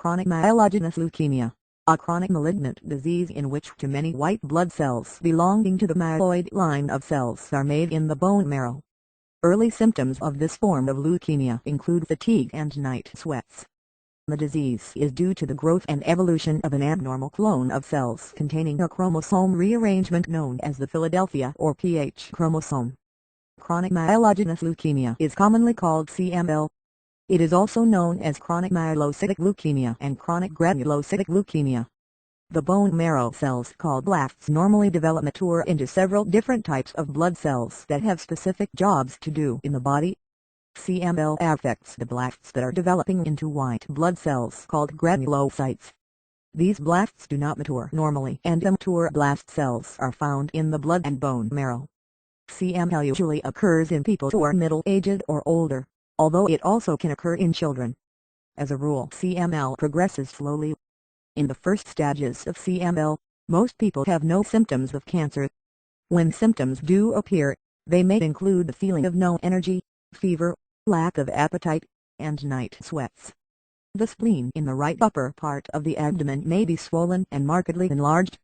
Chronic myelogenous leukemia, a chronic malignant disease in which too many white blood cells belonging to the myeloid line of cells are made in the bone marrow. Early symptoms of this form of leukemia include fatigue and night sweats. The disease is due to the growth and evolution of an abnormal clone of cells containing a chromosome rearrangement known as the Philadelphia or PH chromosome. Chronic myelogenous leukemia is commonly called CML. It is also known as chronic myelocytic leukemia and chronic granulocytic leukemia. The bone marrow cells called blasts normally develop mature into several different types of blood cells that have specific jobs to do in the body. CML affects the blasts that are developing into white blood cells called granulocytes. These blasts do not mature normally, and immature blast cells are found in the blood and bone marrow. CML usually occurs in people who are middle-aged or older, although it also can occur in children. As a rule, CML progresses slowly. In the first stages of CML, most people have no symptoms of cancer. When symptoms do appear, they may include the feeling of no energy, fever, lack of appetite, and night sweats. The spleen in the right upper part of the abdomen may be swollen and markedly enlarged.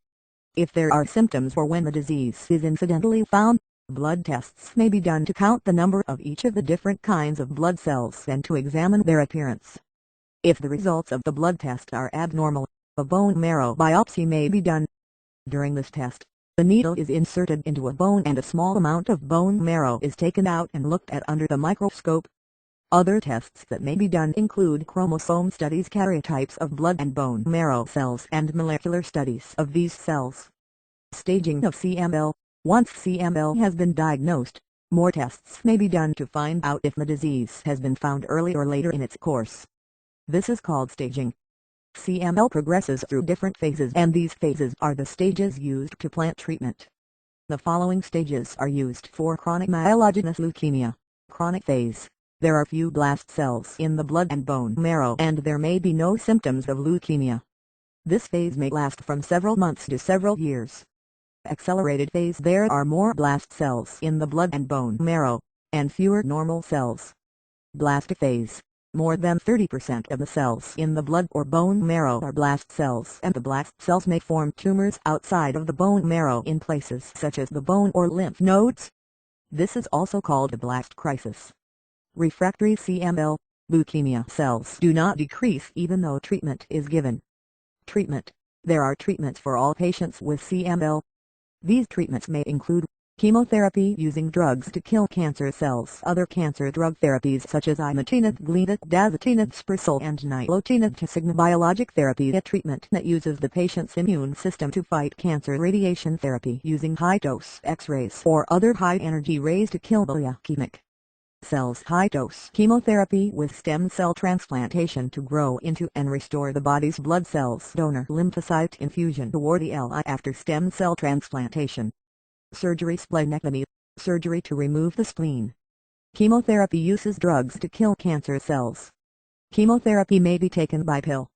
If there are symptoms or when the disease is incidentally found, blood tests may be done to count the number of each of the different kinds of blood cells and to examine their appearance. If the results of the blood test are abnormal, a bone marrow biopsy may be done. During this test, the needle is inserted into a bone and a small amount of bone marrow is taken out and looked at under the microscope. Other tests that may be done include chromosome studies, karyotypes of blood and bone marrow cells, and molecular studies of these cells. Staging of CML. Once CML has been diagnosed, more tests may be done to find out if the disease has been found early or later in its course. This is called staging. CML progresses through different phases, and these phases are the stages used to plan treatment. The following stages are used for chronic myelogenous leukemia. Chronic phase. There are few blast cells in the blood and bone marrow, and there may be no symptoms of leukemia. This phase may last from several months to several years. Accelerated phase. There are more blast cells in the blood and bone marrow, and fewer normal cells. Blast phase. More than 30% of the cells in the blood or bone marrow are blast cells, and the blast cells may form tumors outside of the bone marrow in places such as the bone or lymph nodes. This is also called a blast crisis. Refractory CML, leukemia cells do not decrease even though treatment is given. Treatment. There are treatments for all patients with CML. These treatments may include chemotherapy using drugs to kill cancer cells. Other cancer drug therapies such as imatinib, gletinib, dasatinib, sprisul, and nilotinib. Biologic therapy, a treatment that uses the patient's immune system to fight cancer. Radiation therapy using high-dose X-rays or other high-energy rays to kill leukemic cells. High-dose chemotherapy with stem cell transplantation to grow into and restore the body's blood cells. Donor lymphocyte infusion toward the LI after stem cell transplantation. Surgery. Splenectomy, surgery to remove the spleen. Chemotherapy uses drugs to kill cancer cells. Chemotherapy may be taken by pill,